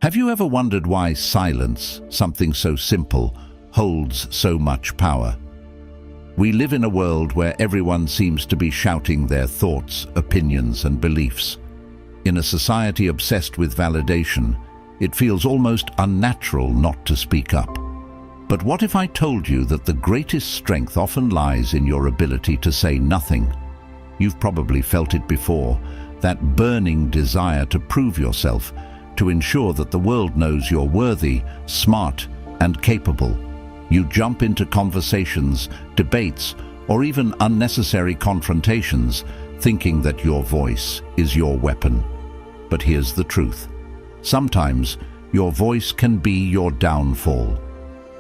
Have you ever wondered why silence, something so simple, holds so much power? We live in a world where everyone seems to be shouting their thoughts, opinions, and beliefs. In a society obsessed with validation, it feels almost unnatural not to speak up. But what if I told you that the greatest strength often lies in your ability to say nothing? You've probably felt it before, that burning desire to prove yourself, to ensure that the world knows you're worthy, smart, and capable. You jump into conversations, debates, or even unnecessary confrontations, thinking that your voice is your weapon. But here's the truth. Sometimes, your voice can be your downfall.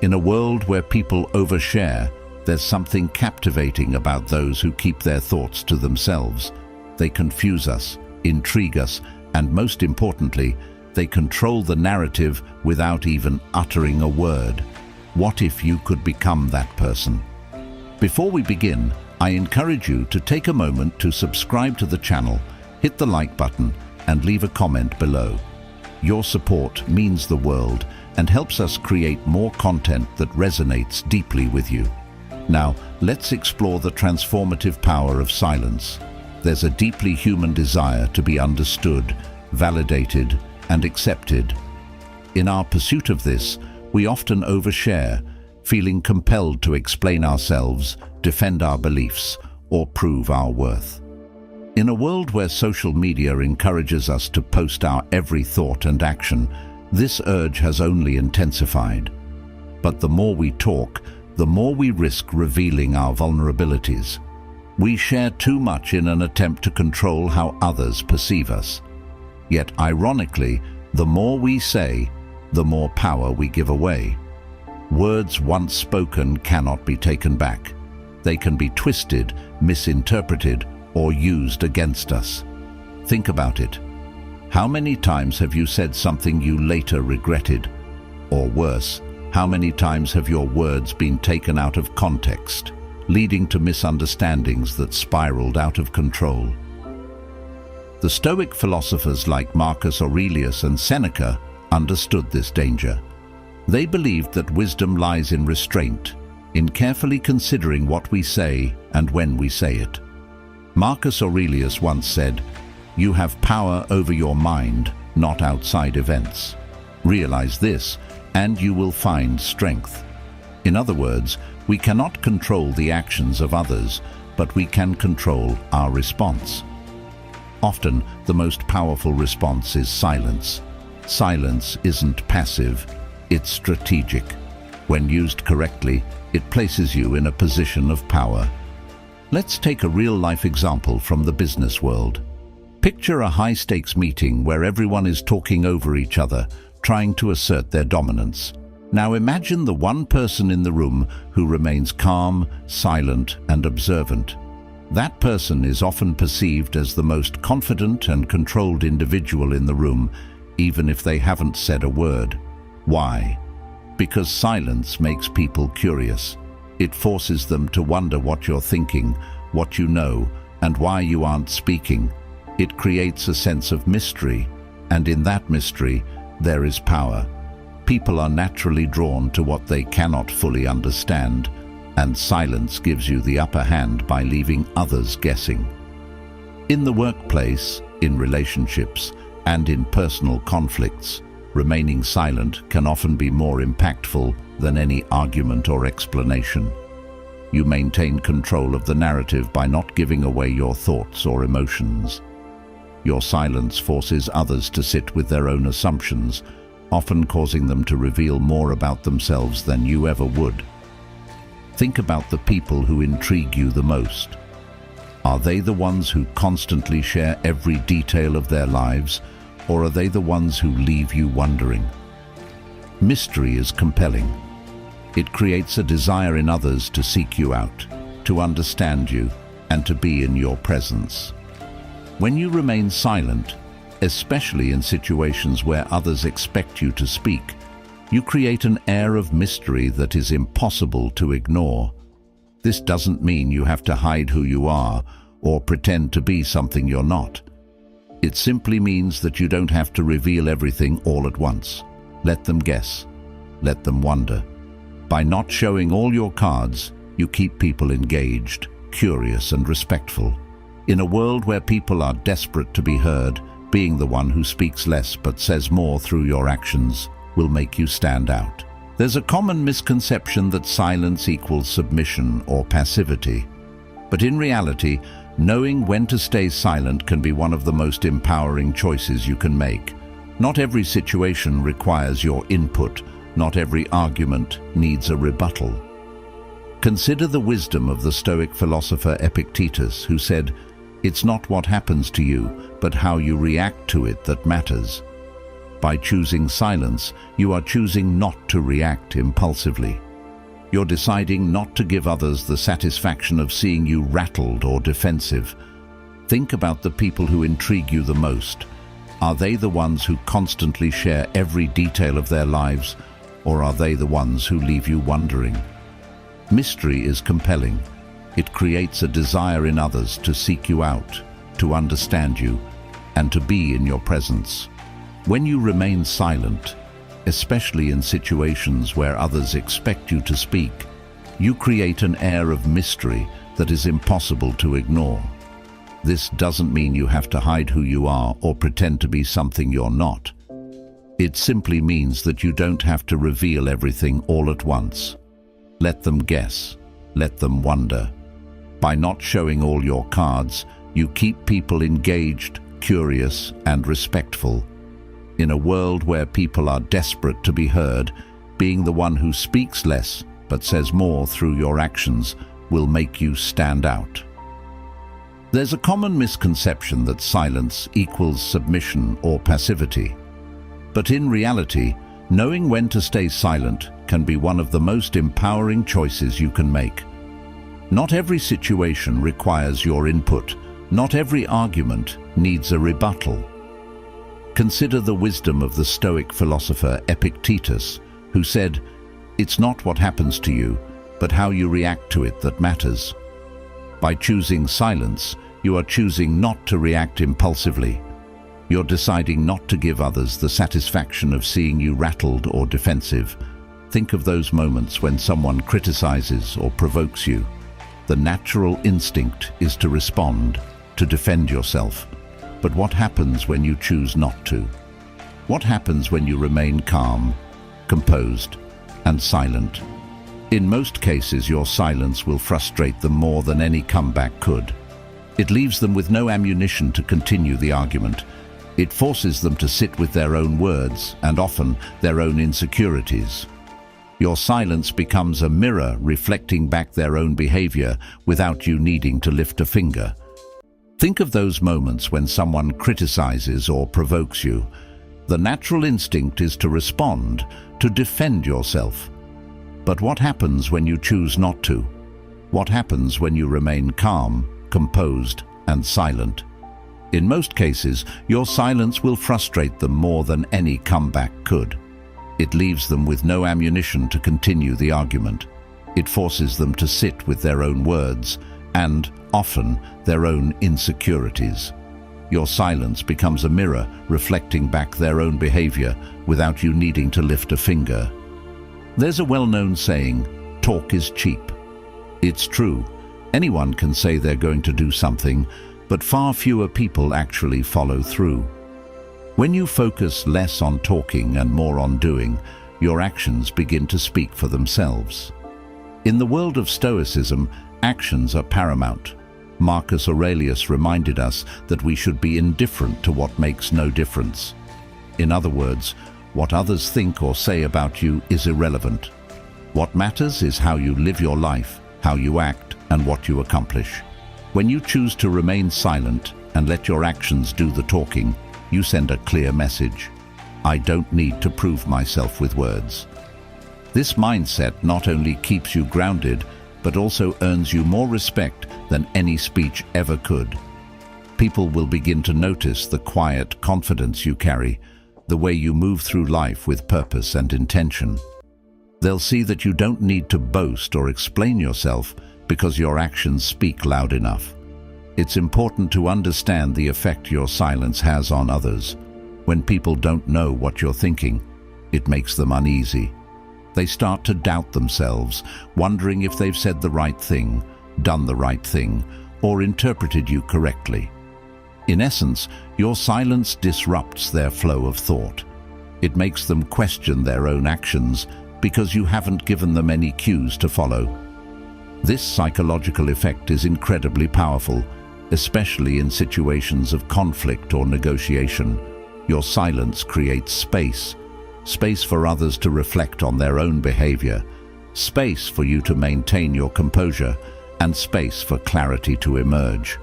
In a world where people overshare, there's something captivating about those who keep their thoughts to themselves. They confuse us, intrigue us, and most importantly, they control the narrative without even uttering a word. What if you could become that person? Before we begin, I encourage you to take a moment to subscribe to the channel, hit the like button, and leave a comment below. Your support means the world and helps us create more content that resonates deeply with you. Now, let's explore the transformative power of silence. There's a deeply human desire to be understood, validated, and accepted. In our pursuit of this, we often overshare, feeling compelled to explain ourselves, defend our beliefs, or prove our worth. In a world where social media encourages us to post our every thought and action, this urge has only intensified. But the more we talk, the more we risk revealing our vulnerabilities. We share too much in an attempt to control how others perceive us. Yet, ironically, the more we say, the more power we give away. Words once spoken cannot be taken back. They can be twisted, misinterpreted, or used against us. Think about it. How many times have you said something you later regretted? Or worse, how many times have your words been taken out of context, leading to misunderstandings that spiraled out of control? The Stoic philosophers like Marcus Aurelius and Seneca understood this danger. They believed that wisdom lies in restraint, in carefully considering what we say and when we say it. Marcus Aurelius once said, "You have power over your mind, not outside events. Realize this, and you will find strength." In other words, we cannot control the actions of others, but we can control our response. Often, the most powerful response is silence. Silence isn't passive, it's strategic. When used correctly, it places you in a position of power. Let's take a real-life example from the business world. Picture a high-stakes meeting where everyone is talking over each other, trying to assert their dominance. Now imagine the one person in the room who remains calm, silent, and observant. That person is often perceived as the most confident and controlled individual in the room, even if they haven't said a word. Why? Because silence makes people curious. It forces them to wonder what you're thinking, what you know, and why you aren't speaking. It creates a sense of mystery, and in that mystery, there is power. People are naturally drawn to what they cannot fully understand, and silence gives you the upper hand by leaving others guessing. In the workplace, in relationships, and in personal conflicts, remaining silent can often be more impactful than any argument or explanation. You maintain control of the narrative by not giving away your thoughts or emotions. Your silence forces others to sit with their own assumptions, often causing them to reveal more about themselves than you ever would. Think about the people who intrigue you the most. Are they the ones who constantly share every detail of their lives, or are they the ones who leave you wondering? Mystery is compelling. It creates a desire in others to seek you out, to understand you, and to be in your presence. When you remain silent, especially in situations where others expect you to speak, you create an air of mystery that is impossible to ignore. This doesn't mean you have to hide who you are or pretend to be something you're not. It simply means that you don't have to reveal everything all at once. Let them guess. Let them wonder. By not showing all your cards, you keep people engaged, curious and respectful. In a world where people are desperate to be heard, being the one who speaks less but says more through your actions will make you stand out. There's a common misconception that silence equals submission or passivity. But in reality, knowing when to stay silent can be one of the most empowering choices you can make. Not every situation requires your input. Not every argument needs a rebuttal. Consider the wisdom of the Stoic philosopher Epictetus, who said, "It's not what happens to you, but how you react to it that matters." By choosing silence, you are choosing not to react impulsively. You're deciding not to give others the satisfaction of seeing you rattled or defensive. Think about the people who intrigue you the most. Are they the ones who constantly share every detail of their lives, or are they the ones who leave you wondering? Mystery is compelling. It creates a desire in others to seek you out, to understand you, and to be in your presence. When you remain silent, especially in situations where others expect you to speak, you create an air of mystery that is impossible to ignore. This doesn't mean you have to hide who you are or pretend to be something you're not. It simply means that you don't have to reveal everything all at once. Let them guess. Let them wonder. By not showing all your cards, you keep people engaged, curious, and respectful. In a world where people are desperate to be heard, being the one who speaks less but says more through your actions will make you stand out. There's a common misconception that silence equals submission or passivity. But in reality, knowing when to stay silent can be one of the most empowering choices you can make. Not every situation requires your input. Not every argument needs a rebuttal. Consider the wisdom of the Stoic philosopher Epictetus, who said, "It's not what happens to you, but how you react to it that matters." By choosing silence, you are choosing not to react impulsively. You're deciding not to give others the satisfaction of seeing you rattled or defensive. Think of those moments when someone criticizes or provokes you. The natural instinct is to respond, to defend yourself. But what happens when you choose not to? What happens when you remain calm, composed, and silent? In most cases, your silence will frustrate them more than any comeback could. It leaves them with no ammunition to continue the argument. It forces them to sit with their own words and often their own insecurities. Your silence becomes a mirror reflecting back their own behavior without you needing to lift a finger. Think of those moments when someone criticizes or provokes you. The natural instinct is to respond, to defend yourself. But what happens when you choose not to? What happens when you remain calm, composed, and silent? In most cases, your silence will frustrate them more than any comeback could. It leaves them with no ammunition to continue the argument. It forces them to sit with their own words and, often, their own insecurities. Your silence becomes a mirror reflecting back their own behavior without you needing to lift a finger. There's a well-known saying, "Talk is cheap." It's true. Anyone can say they're going to do something, but far fewer people actually follow through. When you focus less on talking and more on doing, your actions begin to speak for themselves. In the world of Stoicism, actions are paramount. Marcus Aurelius reminded us that we should be indifferent to what makes no difference. In other words, what others think or say about you is irrelevant. What matters is how you live your life, how you act, and what you accomplish. When you choose to remain silent and let your actions do the talking, you send a clear message. I don't need to prove myself with words. This mindset not only keeps you grounded, but also earns you more respect than any speech ever could. People will begin to notice the quiet confidence you carry, the way you move through life with purpose and intention. They'll see that you don't need to boast or explain yourself because your actions speak loud enough. It's important to understand the effect your silence has on others. When people don't know what you're thinking, it makes them uneasy. They start to doubt themselves, wondering if they've said the right thing, done the right thing, or interpreted you correctly. In essence, your silence disrupts their flow of thought. It makes them question their own actions because you haven't given them any cues to follow. This psychological effect is incredibly powerful, especially in situations of conflict or negotiation. Your silence creates space for others to reflect on their own behavior, space for you to maintain your composure, and space for clarity to emerge.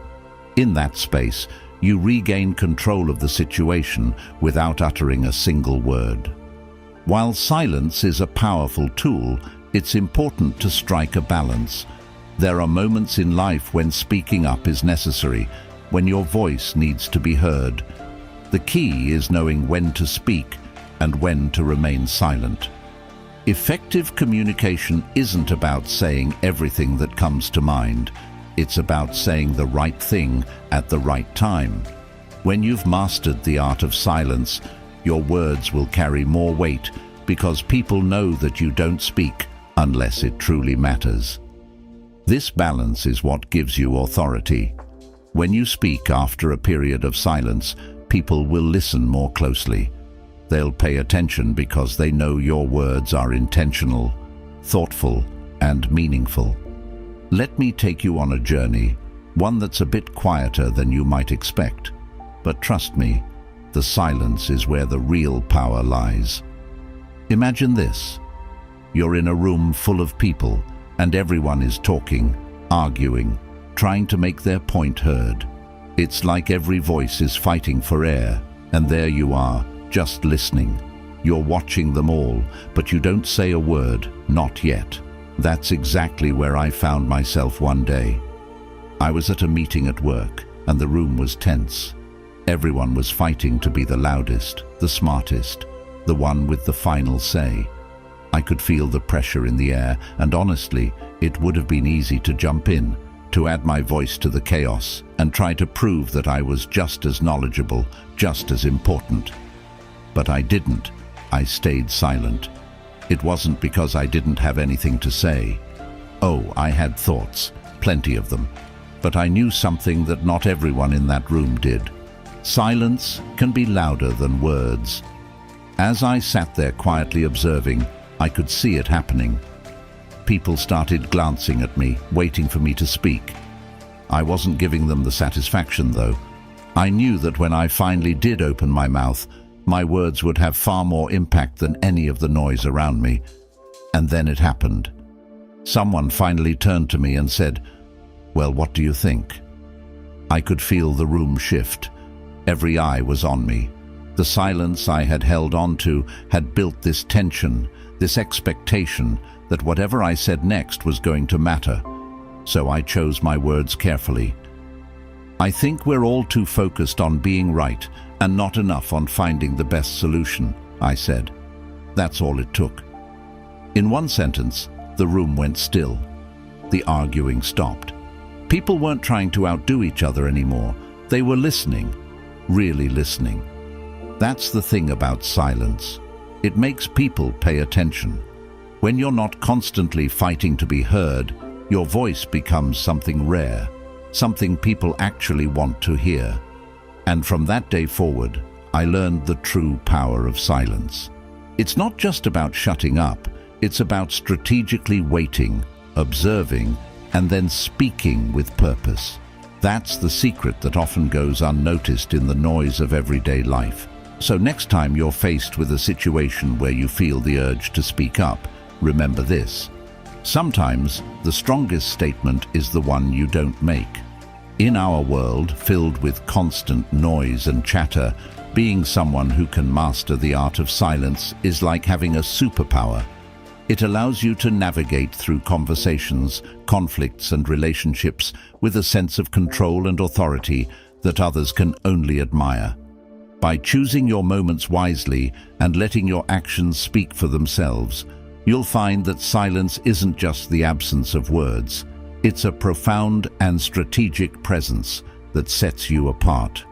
In that space, you regain control of the situation without uttering a single word. While silence is a powerful tool, it's important to strike a balance. There are moments in life when speaking up is necessary, when your voice needs to be heard. The key is knowing when to speak and when to remain silent. Effective communication isn't about saying everything that comes to mind. It's about saying the right thing at the right time. When you've mastered the art of silence, your words will carry more weight because people know that you don't speak unless it truly matters. This balance is what gives you authority. When you speak after a period of silence, people will listen more closely. They'll pay attention because they know your words are intentional, thoughtful, and meaningful. Let me take you on a journey, one that's a bit quieter than you might expect. But trust me, the silence is where the real power lies. Imagine this. You're in a room full of people, and everyone is talking, arguing, trying to make their point heard. It's like every voice is fighting for air, and there you are, just listening. You're watching them all, but you don't say a word, not yet. That's exactly where I found myself one day. I was at a meeting at work, and the room was tense. Everyone was fighting to be the loudest, the smartest, the one with the final say. I could feel the pressure in the air, and honestly, it would have been easy to jump in, to add my voice to the chaos, and try to prove that I was just as knowledgeable, just as important. But I didn't. I stayed silent. It wasn't because I didn't have anything to say. Oh, I had thoughts, plenty of them. But I knew something that not everyone in that room did. Silence can be louder than words. As I sat there quietly observing, I could see it happening. People started glancing at me, waiting for me to speak. I wasn't giving them the satisfaction, though. I knew that when I finally did open my mouth, my words would have far more impact than any of the noise around me. And then it happened. Someone finally turned to me and said, "Well, what do you think?" I could feel the room shift. Every eye was on me. The silence I had held on to had built this tension, this expectation that whatever I said next was going to matter. So I chose my words carefully. I think we're all too focused on being right and not enough on finding the best solution, I said. That's all it took. In one sentence, the room went still. The arguing stopped. People weren't trying to outdo each other anymore. They were listening, really listening. That's the thing about silence. It makes people pay attention. When you're not constantly fighting to be heard, your voice becomes something rare, something people actually want to hear. And from that day forward, I learned the true power of silence. It's not just about shutting up, it's about strategically waiting, observing, and then speaking with purpose. That's the secret that often goes unnoticed in the noise of everyday life. So next time you're faced with a situation where you feel the urge to speak up, remember this. Sometimes the strongest statement is the one you don't make. In our world filled with constant noise and chatter, being someone who can master the art of silence is like having a superpower. It allows you to navigate through conversations, conflicts, and relationships with a sense of control and authority that others can only admire. By choosing your moments wisely and letting your actions speak for themselves, you'll find that silence isn't just the absence of words. It's a profound and strategic presence that sets you apart.